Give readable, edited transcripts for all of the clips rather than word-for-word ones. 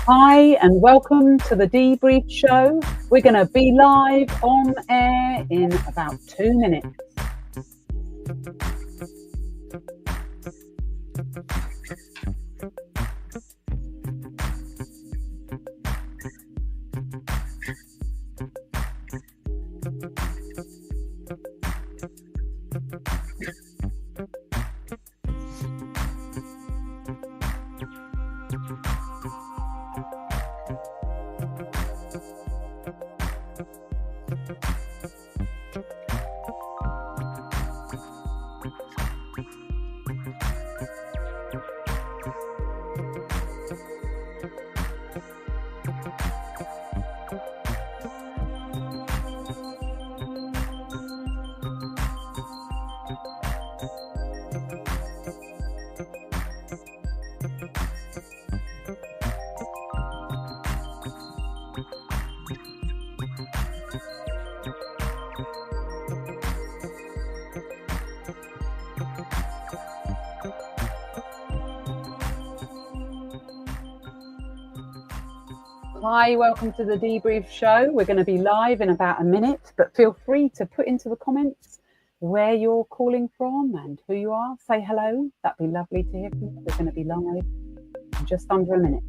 Hi and welcome to the Dee-Brief Show. We're going to be live on air in about 2 minutes. Hi, welcome to the Dee-Brief Show. We're going to be live in about a minute, but feel free to put into the comments where you're calling from and who you are. Say hello. That'd be lovely to hear from you. We're going to be live in just under a minute.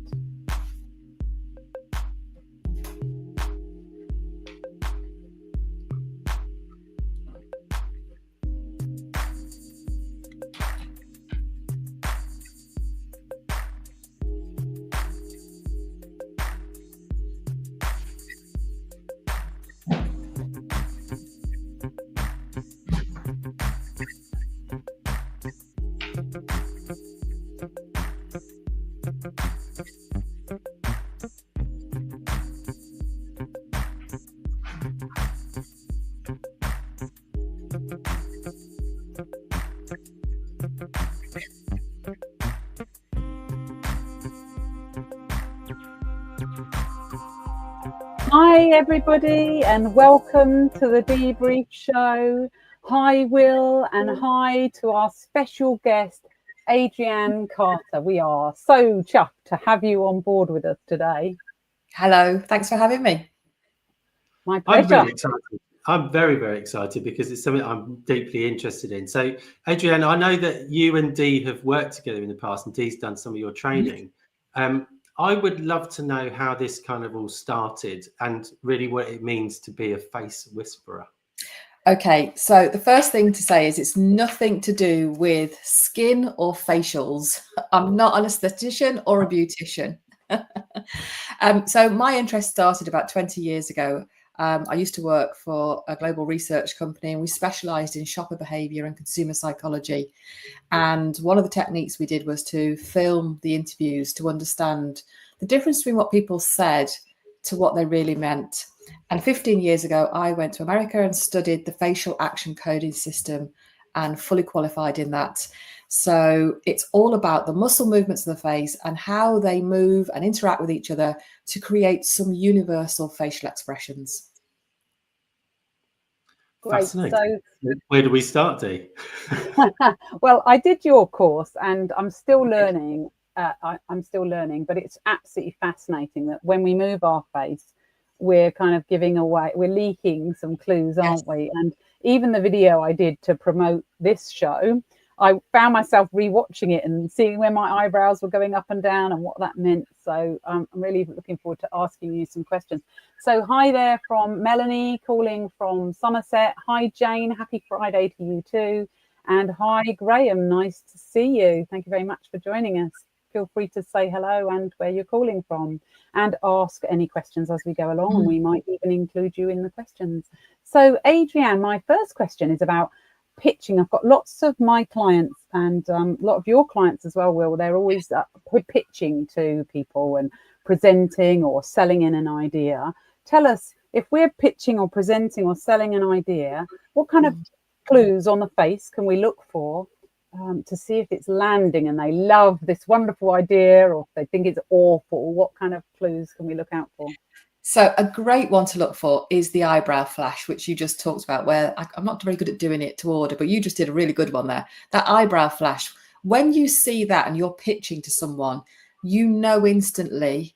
Hi everybody and welcome to the Dee-Brief Show. Hi Will and hi to our special guest Adrianne Carter. We are so chuffed to have you on board with us today. Hello, thanks for having me. My pleasure. I'm really excited. I'm very, very excited because it's something I'm deeply interested in. So Adrianne, I know that you and Dee have worked together in the past and Dee's done some of your training. I would love to know how this kind of all started and really what it means to be a face whisperer. Okay, so the first thing to say is it's nothing to do with skin or facials. I'm not an esthetician or a beautician. So my interest started about 20 years ago. I used to work for a global research company and we specialized in shopper behavior and consumer psychology. And one of the techniques we did was to film the interviews to understand the difference between what people said to what they really meant. And 15 years ago, I went to America and studied the facial action coding system and fully qualified in that. So it's all about the muscle movements of the face and how they move and interact with each other to create some universal facial expressions. Great. Fascinating. So, where do we start, Dee? Well, I did your course and I'm still learning. I'm still learning, but it's absolutely fascinating that when we move our face, we're kind of giving away, we're leaking some clues, aren't we? And even the video I did to promote this show, I found myself rewatching it and seeing where my eyebrows were going up and down and what that meant. So I'm really looking forward to asking you some questions. So hi there from Melanie calling from Somerset. Hi Jane, happy Friday to you too. And hi Graham, nice to see you. Thank you very much for joining us. Feel free to say hello and where you're calling from and ask any questions as we go along, and we might even include you in the questions. So Adrianne, my first question is about pitching. I've got lots of my clients and a lot of your clients as well, Will. They're always pitching to people and presenting or selling in an idea. Tell us, if we're pitching or presenting or selling an idea, what kind of clues on the face can we look for to see if it's landing and they love this wonderful idea, or if they think it's awful? What kind of clues can we look out for? So a great one to look for is the eyebrow flash, which you just talked about, where I'm not very good at doing it to order, but you just did a really good one there. That eyebrow flash, when you see that and you're pitching to someone, you know instantly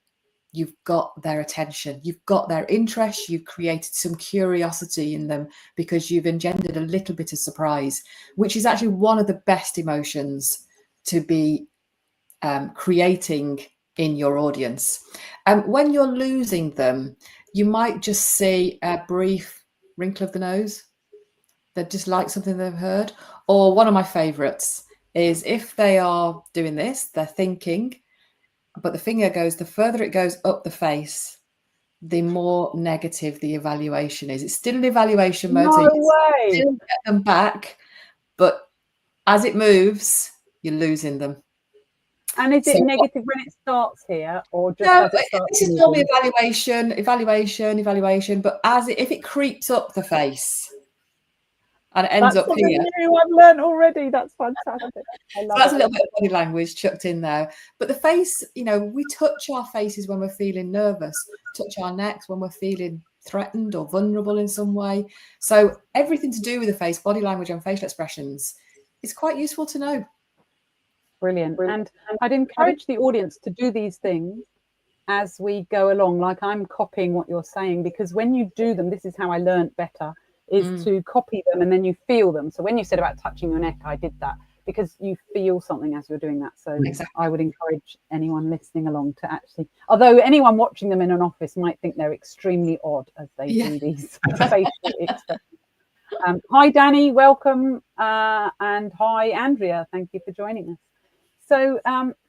you've got their attention, you've got their interest, you've created some curiosity in them because you've engendered a little bit of surprise, which is actually one of the best emotions to be creating in your audience. When you're losing them, you might just see a brief wrinkle of the nose. They just like something they've heard. Or one of my favorites is if they are doing this, they're thinking, but the finger goes, the further it goes up the face, the more negative the evaluation is. It's still an evaluation mode. No so you way. still get them back, but as it moves, you're losing them. And is it negative when it starts here, or just no? as it starts? This is normally evaluation. But if it creeps up the face and it ends up here, new I've learned already. That's fantastic. I love that's it. a little bit of body language chucked in there. But the face, we touch our faces when we're feeling nervous, touch our necks when we're feeling threatened or vulnerable in some way. So everything to do with the face, body language, and facial expressions is quite useful to know. Brilliant. And I'd encourage the audience to do these things as we go along, like I'm copying what you're saying, because when you do them, this is how I learned better, is to copy them and then you feel them. So when you said about touching your neck, I did that because you feel something as you're doing that. So exactly. I would encourage anyone listening along to actually, although anyone watching them in an office might think they're extremely odd as they do these facial expressions. Hi, Danny, welcome. And hi, Andrea, thank you for joining us. So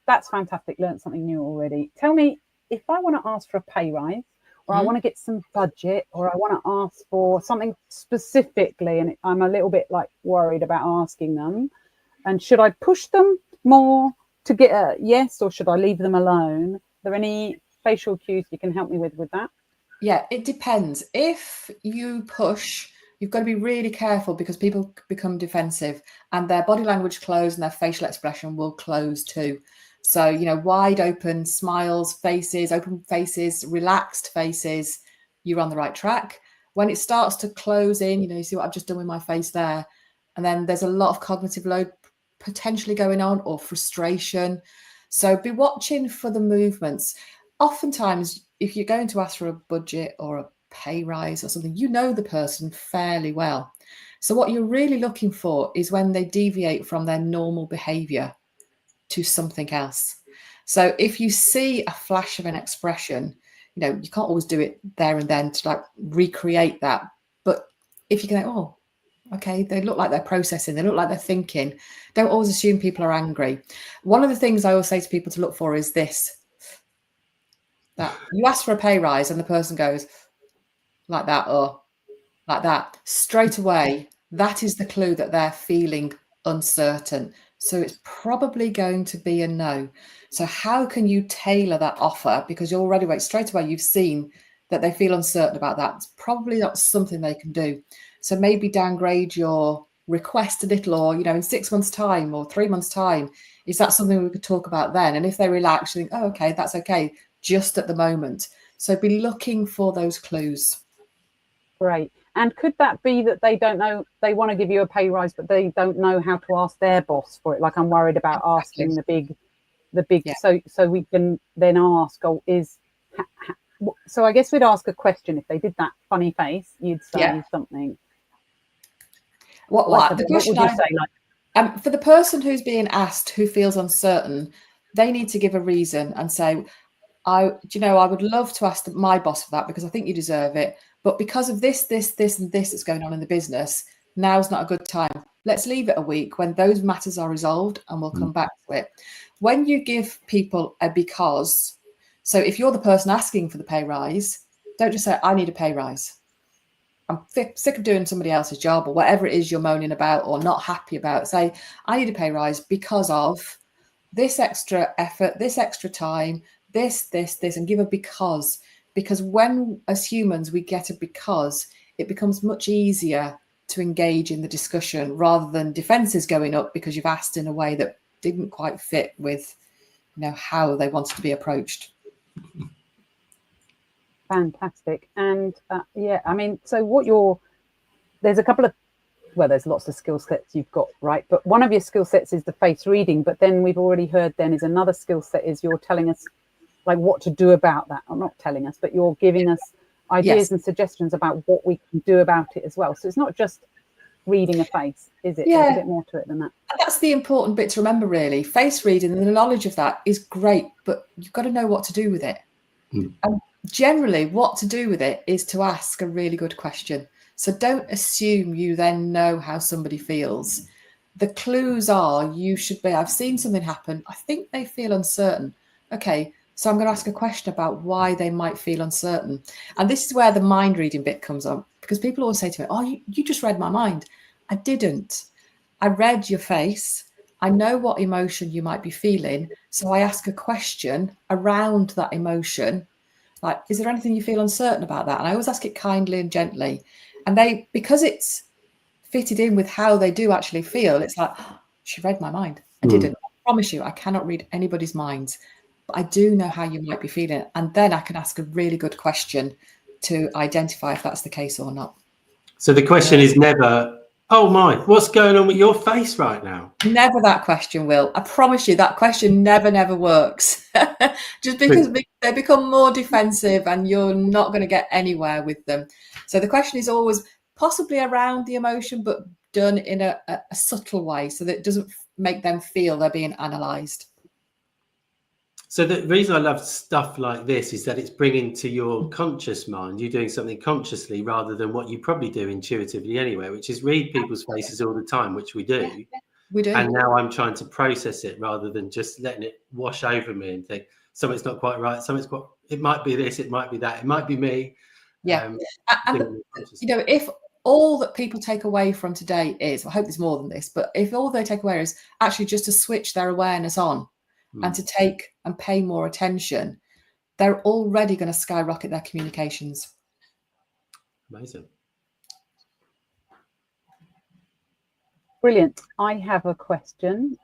that's fantastic. Learned something new already. Tell me, if I want to ask for a pay rise, or I want to get some budget, or I want to ask for something specifically, and I'm a little bit like worried about asking them, and should I push them more to get a yes, or should I leave them alone? Are there any facial cues you can help me with that? Yeah, it depends. If you push, you've got to be really careful because people become defensive and their body language close and their facial expression will close too. So, wide open smiles, faces, open faces, relaxed faces, you're on the right track. When it starts to close in, you see what I've just done with my face there. And then there's a lot of cognitive load potentially going on, or frustration. So be watching for the movements. Oftentimes, if you're going to ask for a budget or a pay rise or something, you know the person fairly well. So what you're really looking for is when they deviate from their normal behavior to something else. So if you see a flash of an expression, you can't always do it there and then to recreate that. But if you can, oh, okay, they look like they're processing, they look like they're thinking, don't always assume people are angry. One of the things I always say to people to look for is this, that you ask for a pay rise and the person goes like that or like that, straight away, that is the clue that they're feeling uncertain. So it's probably going to be a no. So how can you tailor that offer? Because you're already straight away, you've seen that they feel uncertain about that. It's probably not something they can do. So maybe downgrade your request a little, or, in 6 months' time or 3 months' time, is that something we could talk about then? And if they relax, you think, oh, okay, that's okay, just at the moment. So be looking for those clues. Great. And could that be that they don't know, they want to give you a pay rise, but they don't know how to ask their boss for it? Like I'm worried about asking the big, so we can then ask, so I guess we'd ask a question. If they did that funny face, you'd say something. What the question what would you say? For the person who's being asked, who feels uncertain, they need to give a reason and say, I would love to ask my boss for that because I think you deserve it. But because of this, and this that's going on in the business, now's not a good time. Let's leave it a week when those matters are resolved and we'll come back to it. When you give people a because, so if you're the person asking for the pay rise, don't just say, I need a pay rise. I'm sick of doing somebody else's job, or whatever it is you're moaning about or not happy about. Say, I need a pay rise because of this extra effort, this extra time, this, and give a because. Because when, as humans, we get a because, it becomes much easier to engage in the discussion rather than defenses going up because you've asked in a way that didn't quite fit with, how they wanted to be approached. Fantastic. And so there's a couple of, there's lots of skill sets you've got, right? But one of your skill sets is the face reading. But then we've already heard is another skill set is you're telling us like what to do about that. I'm not telling us, but you're giving us ideas and suggestions about what we can do about it as well. So it's not just reading a face, is it? There's a bit more to it than that. And that's the important bit to remember, really. Face reading and the knowledge of that is great, but you've got to know what to do with it. And generally what to do with it is to ask a really good question. So don't assume you then know how somebody feels. The clues are, you should be, I've seen something happen, I think they feel uncertain. Okay, so I'm going to ask a question about why they might feel uncertain. And this is where the mind reading bit comes on, because people always say to me, oh, you just read my mind. I didn't. I read your face. I know what emotion you might be feeling. So I ask a question around that emotion. Like, is there anything you feel uncertain about that? And I always ask it kindly and gently. And they, because it's fitted in with how they do actually feel, it's like, oh, she read my mind. I didn't. I promise you, I cannot read anybody's minds. But I do know how you might be feeling. And then I can ask a really good question to identify if that's the case or not. So the question is never, oh my, what's going on with your face right now? Never that question, Will. I promise you that question never works. Just because they become more defensive and you're not going to get anywhere with them. So the question is always possibly around the emotion, but done in a subtle way so that it doesn't make them feel they're being analysed. So the reason I love stuff like this is that it's bringing to your conscious mind, you're doing something consciously rather than what you probably do intuitively anyway, which is read people's faces all the time, which we do. We do. And now I'm trying to process it rather than just letting it wash over me and think something's not quite right. It might be this, it might be that, it might be me. Yeah. And you know, if all that people take away from today is, I hope there's more than this, but if all they take away is actually just to switch their awareness on and to take and pay more attention, they're already going to skyrocket their communications. Amazing. Brilliant. I have a question.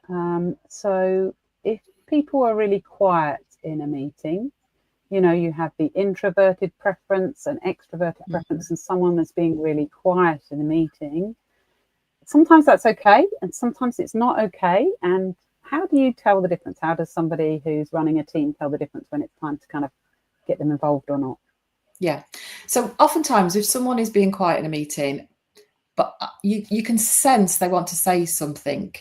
So if people are really quiet in a meeting, you know, you have the introverted preference and extroverted preference, and someone that's being really quiet in a meeting, sometimes that's okay and sometimes it's not okay. And how do you tell the difference? How does somebody who's running a team tell the difference when it's time to kind of get them involved or not? Yeah. So oftentimes if someone is being quiet in a meeting, but you can sense they want to say something.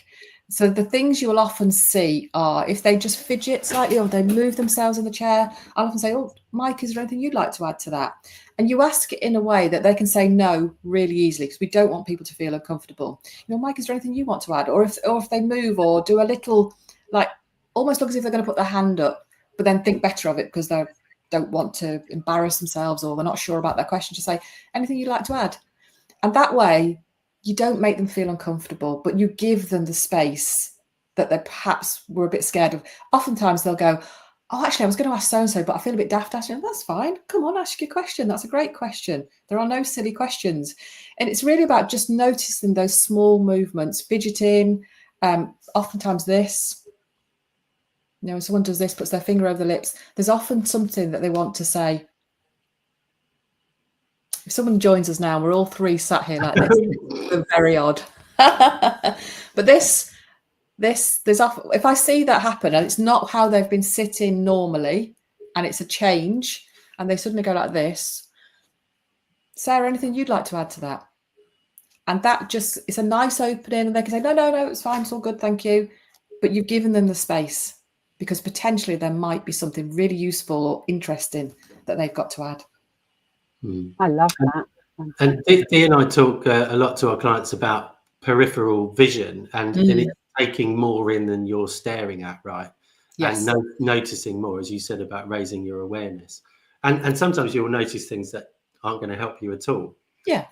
So the things you'll often see are if they just fidget slightly or they move themselves in the chair, I'll often say, oh, Mike, is there anything you'd like to add to that? And you ask it in a way that they can say no really easily, because we don't want people to feel uncomfortable. You know, Mike, is there anything you want to add? Or if they move or do a little, like almost look as if they're going to put their hand up, but then think better of it because they don't want to embarrass themselves or they're not sure about their question, to say, anything you'd like to add? And that way, you don't make them feel uncomfortable, but you give them the space that they perhaps were a bit scared of. Oftentimes they'll go, oh, actually, I was going to ask so-and-so, but I feel a bit daft asking. That's fine. Come on, ask your question. That's a great question. There are no silly questions. And it's really about just noticing those small movements, fidgeting, oftentimes this. You know, someone does this, puts their finger over the lips. There's often something that they want to say. If someone joins us now, we're all three sat here like this. We're very odd. But there's often, if I see that happen and it's not how they've been sitting normally and it's a change and they suddenly go like this, Sarah, anything you'd like to add to that? And that just, it's a nice opening and they can say, no, it's fine, it's all good, thank you. But you've given them the space because potentially there might be something really useful or interesting that they've got to add. I love that. And Dee and I talk a lot to our clients about peripheral vision and it's taking more in than you're staring at, right? Yes. And noticing more, as you said, about raising your awareness. And sometimes you'll notice things that aren't going to help you at all. Yeah.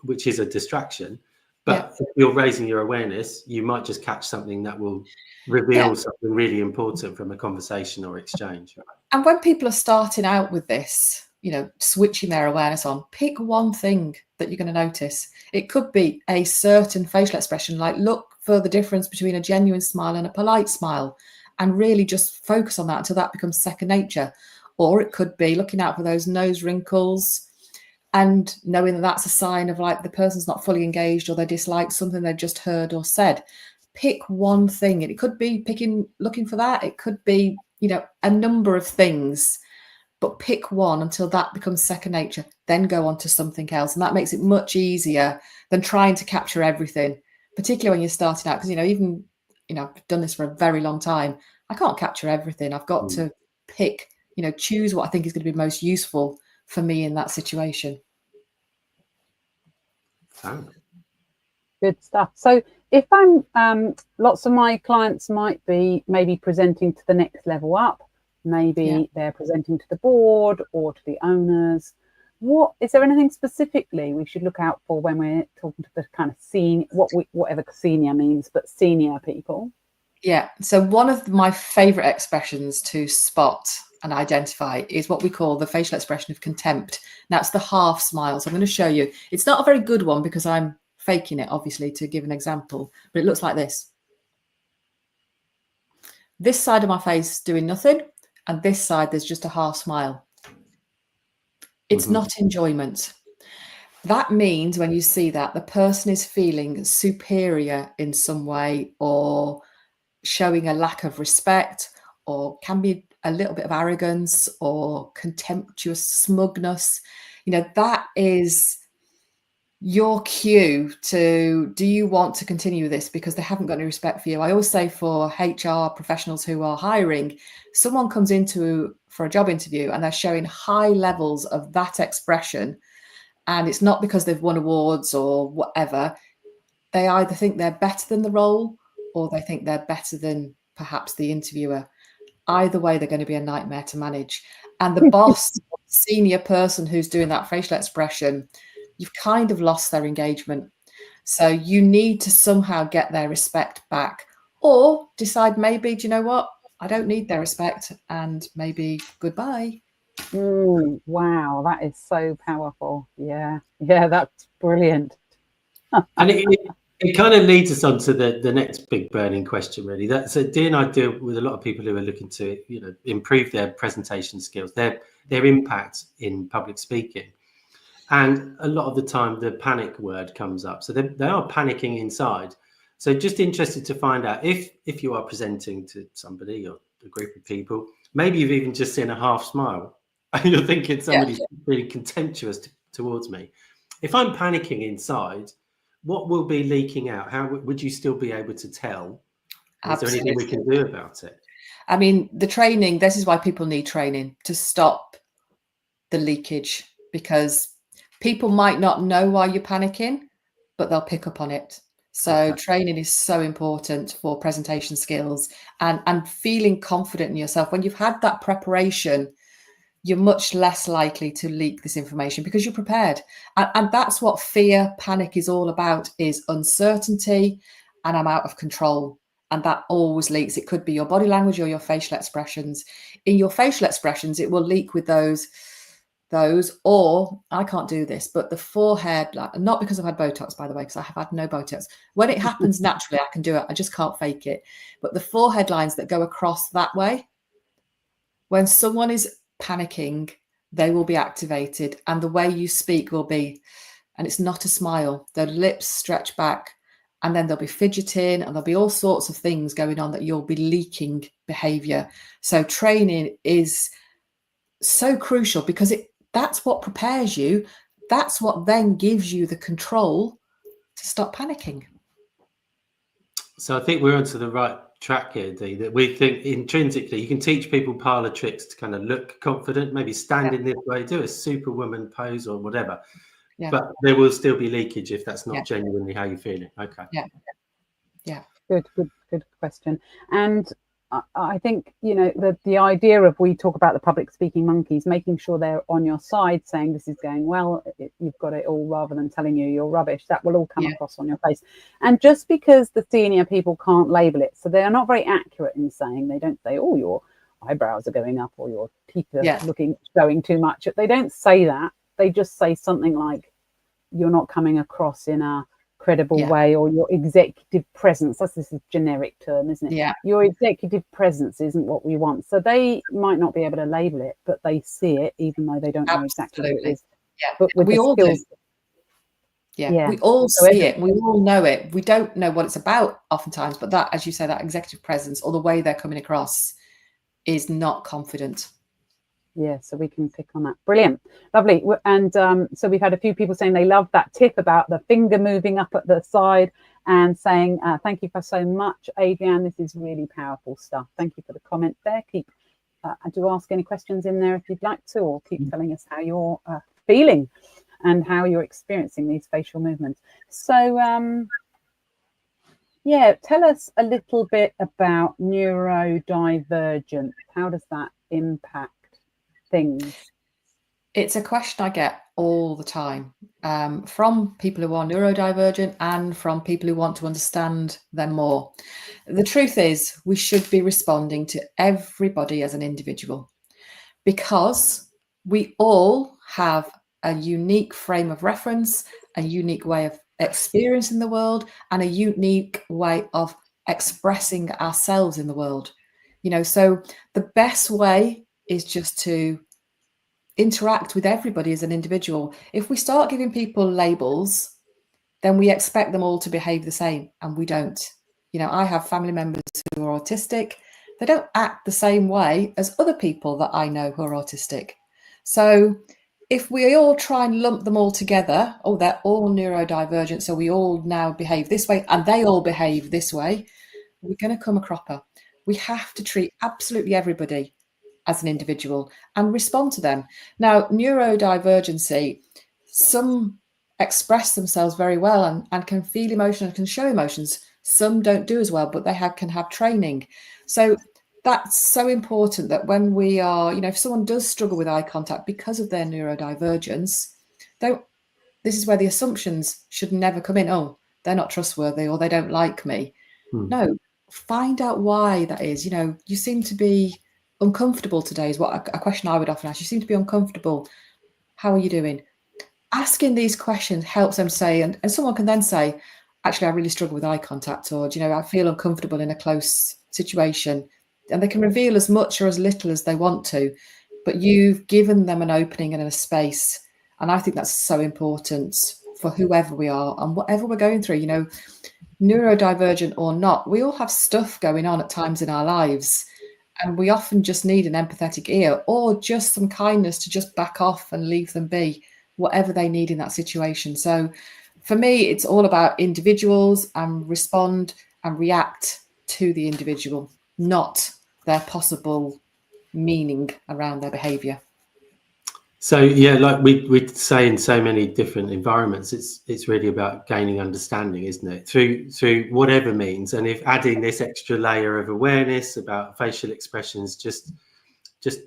Which is a distraction. But if you're raising your awareness, you might just catch something that will reveal something really important from a conversation or exchange. Right? And when people are starting out with this, you know, switching their awareness on, pick one thing that you're going to notice. It could be a certain facial expression, like look for the difference between a genuine smile and a polite smile and really just focus on that until that becomes second nature. Or it could be looking out for those nose wrinkles and knowing that that's a sign of like the person's not fully engaged or they dislike something they've just heard or said. Pick one thing. And it could be looking for that. It could be, a number of things, but pick one until that becomes second nature, then go on to something else. And that makes it much easier than trying to capture everything, particularly when you're starting out. Because, even, I've done this for a very long time. I can't capture everything. I've got to pick, choose what I think is going to be most useful for me in that situation. Good stuff. So if I'm, lots of my clients might be maybe presenting to the next level up, maybe they're presenting to the board or to the owners. Is there anything specifically we should look out for when we're talking to the kind of senior, whatever senior means, but senior people? Yeah. So one of my favorite expressions to spot and identify is what we call the facial expression of contempt. That's the half smile. So I'm going to show you. It's not a very good one because I'm faking it, obviously, to give an example, but it looks like this. This side of my face doing nothing, and this side there's just a half smile. It's not enjoyment. That means when you see that, the person is feeling superior in some way, or showing a lack of respect, or can be a little bit of arrogance or contemptuous smugness. That is your cue to, do you want to continue this? Because they haven't got any respect for you. I always say for HR professionals who are hiring, someone comes for a job interview and they're showing high levels of that expression, and it's not because they've won awards or whatever. They either think they're better than the role, or they think they're better than perhaps the interviewer. Either way, they're going to be a nightmare to manage. And the boss, senior person who's doing that facial expression, you've kind of lost their engagement. So you need to somehow get their respect back, or decide maybe, do you know what? I don't need their respect, and maybe goodbye. Wow, that is so powerful. Yeah, that's brilliant. And it kind of leads us on to the next big burning question, really. So Dee and I deal with a lot of people who are looking to, improve their presentation skills, their impact in public speaking. And a lot of the time, the panic word comes up. So they are panicking inside. So just interested to find out if you are presenting to somebody or a group of people, maybe you've even just seen a half smile and you're thinking somebody's really contemptuous towards me. If I'm panicking inside, what will be leaking out? How would you still be able to tell? Is there anything we can do about it? I mean, the training, this is why people need training, to stop the leakage, because people might not know why you're panicking, but they'll pick up on it. So training is so important for presentation skills and feeling confident in yourself. When you've had that preparation, you're much less likely to leak this information because you're prepared. And that's what fear, panic is all about, is uncertainty, and I'm out of control. And that always leaks. It could be your body language or your facial expressions. In your facial expressions, it will leak with those, or I can't do this, but the forehead, not because I've had Botox, by the way, because I have had no Botox. When it happens naturally, I can do it. I just can't fake it. But the forehead lines that go across that way, when someone is panicking, they will be activated, and the way you speak will be, and it's not a smile. The lips stretch back, and then there'll be fidgeting, and there'll be all sorts of things going on that you'll be leaking behavior. So training is so crucial, because that's what prepares you. That's what then gives you the control to stop panicking. So I think we're onto the right track here, Dee, that we think intrinsically you can teach people parlor tricks to kind of look confident, maybe stand in this way, do a superwoman pose or whatever. Yeah. But there will still be leakage if that's not genuinely how you're feeling. Okay. Yeah. Good question. And I think, the idea of, we talk about the public speaking monkeys, making sure they're on your side, saying this is going well, you've got it all, rather than telling you you're rubbish. That will all come across on your face. And just because the senior people can't label it, so they are not very accurate in saying, they don't say, oh, your eyebrows are going up or your teeth are showing too much. They don't say that. They just say something like, you're not coming across in a credible way, or your executive presence. This is a generic term, isn't it? Your executive presence isn't what we want. So they might not be able to label it, but they see it, even though they don't know exactly what it is. But we all skills, do. We all see it. We all know it. We don't know what it's about oftentimes, but that, as you say, that executive presence or the way they're coming across is not confident. Yeah, so we can pick on that. Brilliant. Lovely. And so we've had a few people saying they love that tip about the finger moving up at the side and saying, thank you for so much, Adrianne. This is really powerful stuff. Thank you for the comment there. Keep do ask any questions in there if you'd like to, or keep telling us how you're feeling and how you're experiencing these facial movements. So, yeah, tell us a little bit about neurodivergent. How does that impact things? It's a question I get all the time from people who are neurodivergent and from people who want to understand them more. The truth is, we should be responding to everybody as an individual, because we all have a unique frame of reference, a unique way of experiencing the world, and a unique way of expressing ourselves in the world. You know, so the best way is just to interact with everybody as an individual. If we start giving people labels, then we expect them all to behave the same, and we don't. You know, I have family members who are autistic. They don't act the same way as other people that I know who are autistic. So if we all try and lump them all together, oh, they're all neurodivergent, so we all now behave this way and they all behave this way, we're going to come a cropper. We have to treat absolutely everybody as an individual and respond to them. Now, neurodivergency, some express themselves very well and can feel emotion and can show emotions. Some don't do as well, but they can have training. So that's so important that when we are, you know, if someone does struggle with eye contact because of their neurodivergence, this is where the assumptions should never come in. Oh, they're not trustworthy or they don't like me. No, find out why that is. You know, you seem to be uncomfortable today is what a question I would often ask. You seem to be uncomfortable. How are you doing? Asking these questions helps them say, and someone can then say, actually, I really struggle with eye contact, or, you know, I feel uncomfortable in a close situation. And they can reveal as much or as little as they want to, but you've given them an opening and a space. And I think that's so important for whoever we are and whatever we're going through, you know, neurodivergent or not, we all have stuff going on at times in our lives. And we often just need an empathetic ear or just some kindness to just back off and leave them be, whatever they need in that situation. So for me, it's all about individuals and respond and react to the individual, not their possible meaning around their behavior. So yeah, like we say in so many different environments, it's really about gaining understanding, isn't it? Through whatever means. And if adding this extra layer of awareness about facial expressions just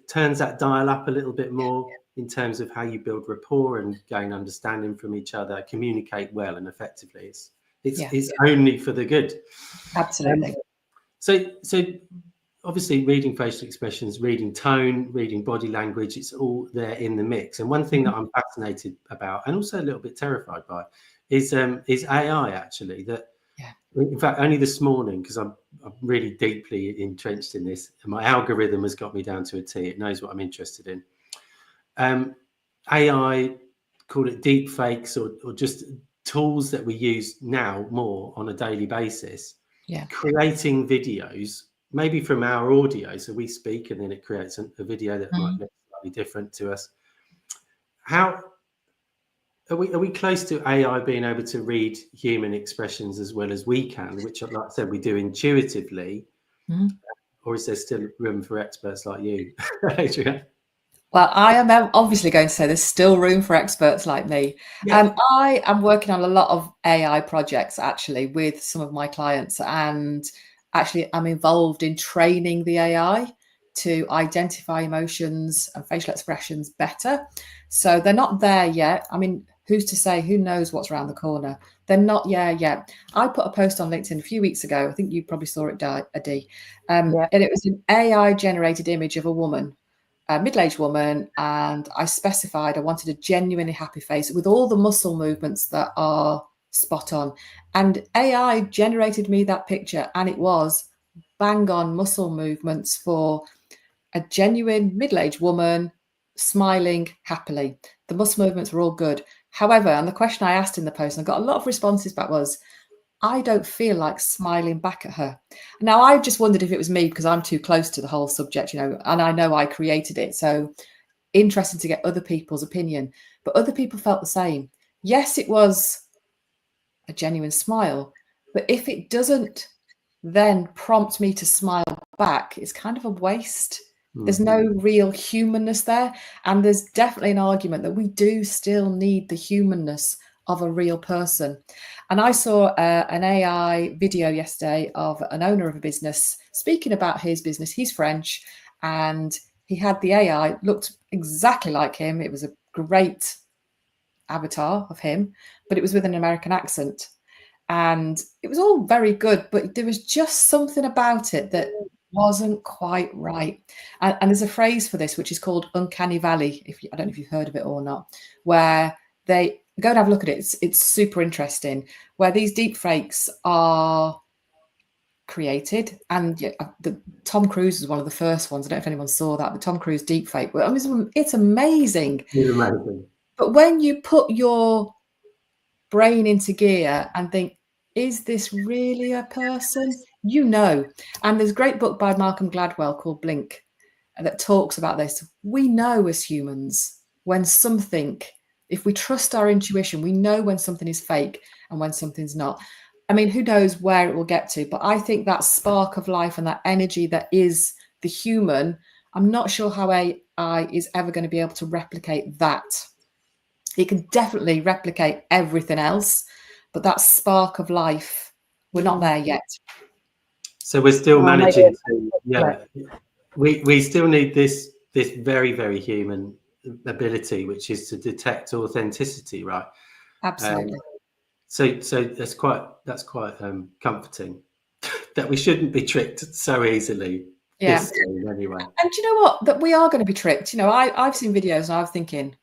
turns that dial up a little bit more in terms of how you build rapport and gain understanding from each other, communicate well and effectively. It's only for the good. Absolutely. So obviously reading facial expressions, reading tone, reading body language, it's all there in the mix. And one thing that I'm fascinated about and also a little bit terrified by is AI, actually. That in fact, only this morning, because I'm really deeply entrenched in this, and my algorithm has got me down to a T. It knows what I'm interested in. AI, call it deep fakes or just tools that we use now more on a daily basis. Creating videos, maybe from our audio, so we speak and then it creates a video that might look slightly different to us. How are we close to AI being able to read human expressions as well as we can, which, like I said, we do intuitively, or is there still room for experts like you, Adrianne? Well, I am obviously going to say there's still room for experts like me. I am working on a lot of AI projects actually with some of my clients, and actually I'm involved in training the AI to identify emotions and facial expressions better. So they're not there yet. I mean, who's to say? Who knows what's around the corner? They're not there yet. I put a post on LinkedIn a few weeks ago. I think you probably saw it, Dee. And it was an AI generated image of a woman, a middle-aged woman, and I specified I wanted a genuinely happy face with all the muscle movements that are spot on. And AI generated me that picture, and it was bang on muscle movements for a genuine middle-aged woman smiling happily. The muscle movements were all good. However, and the question I asked in the post, and I got a lot of responses back, was, I don't feel like smiling back at her. Now, I just wondered if it was me because I'm too close to the whole subject, you know, and I know I created it. So interesting to get other people's opinion, but other people felt the same. Yes, it was a genuine smile, but if it doesn't then prompt me to smile back, it's kind of a waste. There's no real humanness there. And there's definitely an argument that we do still need the humanness of a real person. And I saw an AI video yesterday of an owner of a business speaking about his business. He's French, and he had the AI, looked exactly like him. It was a great avatar of him, but it was with an American accent. And it was all very good, but there was just something about it that wasn't quite right. And there's a phrase for this, which is called uncanny valley. I don't know if you've heard of it or not, where they go and have a look at it. It's super interesting, where these deep fakes are created. And Tom Cruise is one of the first ones. I don't know if anyone saw that, but Tom Cruise deep fake. I mean, it's amazing. It's amazing. But when you put your brain into gear and think, is this really a person? You know. And there's a great book by Malcolm Gladwell called Blink that talks about this. We know as humans when something, if we trust our intuition, we know when something is fake and when something's not. I mean, who knows where it will get to, but I think that spark of life and that energy that is the human, I'm not sure how AI is ever going to be able to replicate that. It can definitely replicate everything else, but that spark of life, we're not there yet. So we're still managing to, we still need this very, very human ability, which is to detect authenticity, right? Absolutely. So that's quite comforting that we shouldn't be tricked so easily. Yeah. Anyway. And do you know what? That we are going to be tricked. You know, I've seen videos and I'm thinking,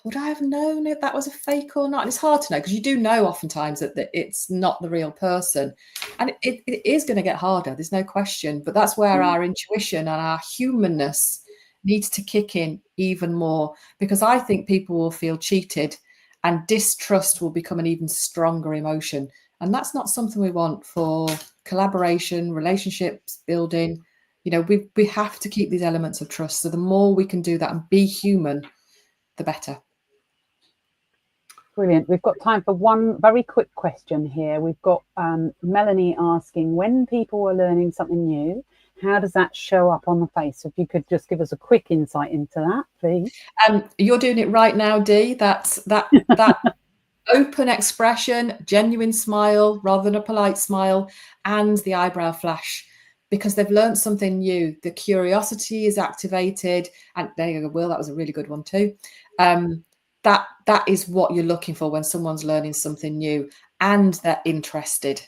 would I have known if that was a fake or not? And it's hard to know because you do know oftentimes that it's not the real person. And it is going to get harder. There's no question. But that's where our intuition and our humanness needs to kick in even more, because I think people will feel cheated and distrust will become an even stronger emotion. And that's not something we want for collaboration, relationships, building. You know, we have to keep these elements of trust. So the more we can do that and be human, the better. Brilliant. We've got time for one very quick question here. We've got Melanie asking, when people are learning something new, how does that show up on the face? If you could just give us a quick insight into that, please. You're doing it right now, Dee. That open expression, genuine smile rather than a polite smile, and the eyebrow flash, because they've learned something new. The curiosity is activated. And there you go, Will, that was a really good one too. That is what you're looking for when someone's learning something new and they're interested.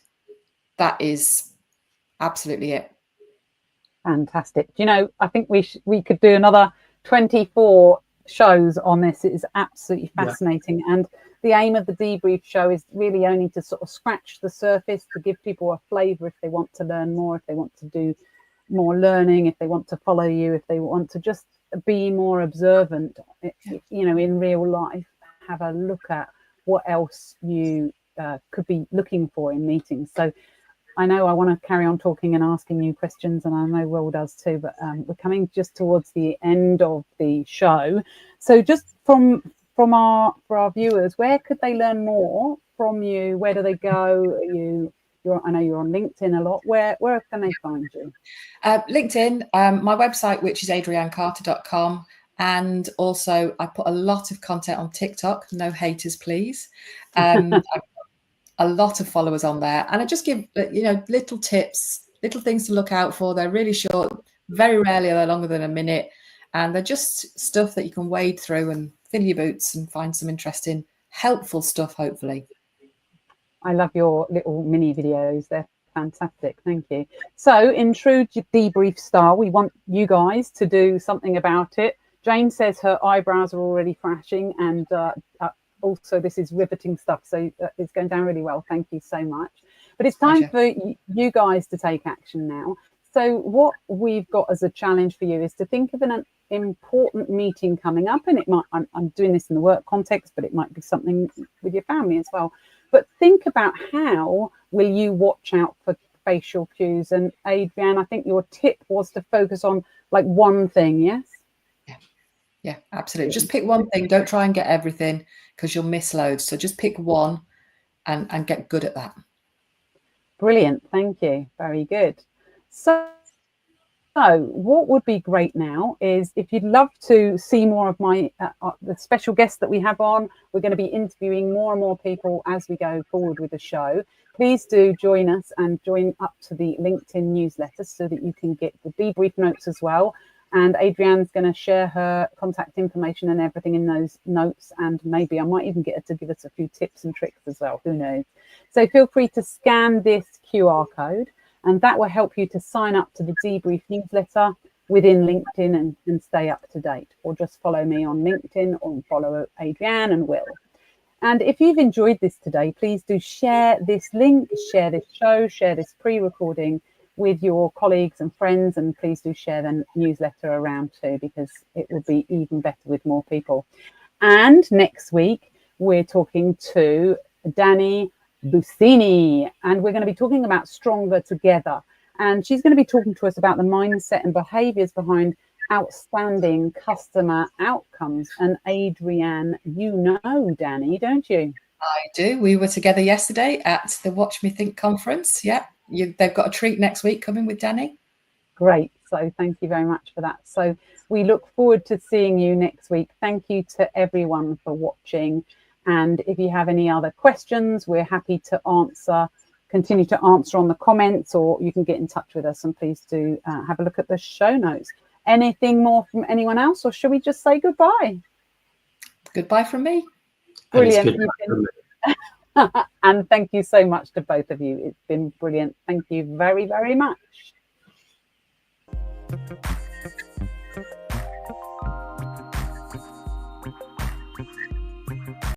That is absolutely it. Fantastic. Do you know, I think we could do another 24 shows on this. It is absolutely fascinating. Yeah. And the aim of the Dee-Brief Show is really only to sort of scratch the surface, to give people a flavour if they want to learn more, if they want to do more learning, if they want to follow you, if they want to just be more observant, you know, in real life, have a look at what else you could be looking for in meetings. So I know I want to carry on talking and asking you questions, and I know Will does too, but we're coming just towards the end of the show. So just for our viewers, where could they learn more from you? Where do they go? I know you're on LinkedIn a lot. Where can they find you? LinkedIn, my website, which is adriannecarter.com. And also I put a lot of content on TikTok. No haters, please. I've got a lot of followers on there. And I just give, little tips, little things to look out for. They're really short. Very rarely are they longer than a minute. And they're just stuff that you can wade through and fill your boots and find some interesting, helpful stuff, hopefully. I love your little mini videos. They're fantastic. Thank you. So in true Dee-Brief style, we want you guys to do something about it. Jane says her eyebrows are already flashing, and also this is riveting stuff. So it's going down really well. Thank you so much. But it's time for you guys to take action now. So what we've got as a challenge for you is to think of an important meeting coming up, and it might, I'm doing this in the work context, but it might be something with your family as well. but think about how will you watch out for facial cues. And Adrianne, I think your tip was to focus on like one thing. Yes. Yeah, absolutely. Just pick one thing. Don't try and get everything, because you'll miss loads. So just pick one and get good at that. Brilliant. Thank you. Very good. So what would be great now is if you'd love to see more of my the special guests that we have on. We're going to be interviewing more and more people as we go forward with the show. Please do join us and join up to the LinkedIn newsletter so that you can get the debrief notes as well. And Adrianne's going to share her contact information and everything in those notes. And maybe I might even get her to give us a few tips and tricks as well. Who knows? So feel free to scan this QR code, and that will help you to sign up to the Debrief newsletter within LinkedIn and stay up to date. Or just follow me on LinkedIn or follow Adrianne and Will. And if you've enjoyed this today, please do share this link, share this show, share this pre-recording with your colleagues and friends, and please do share the newsletter around too, because it will be even better with more people. And next week we're talking to Dani Bussini, and we're going to be talking about Stronger Together, and she's going to be talking to us about the mindset and behaviors behind outstanding customer outcomes. And Adrianne, you know Dani, don't you? I do. We were together yesterday at the Watch Me Think conference. Yeah. They've got a treat next week coming with Dani. Great. So thank you very much for that. So we look forward to seeing you next week. Thank you to everyone for watching. And if you have any other questions, we're happy to continue to answer on the comments, or you can get in touch with us, and please do have a look at the show notes. Anything more from anyone else, or should we just say goodbye? Goodbye from me. Brilliant. And thank you so much to both of you. It's been brilliant. Thank you very, very much.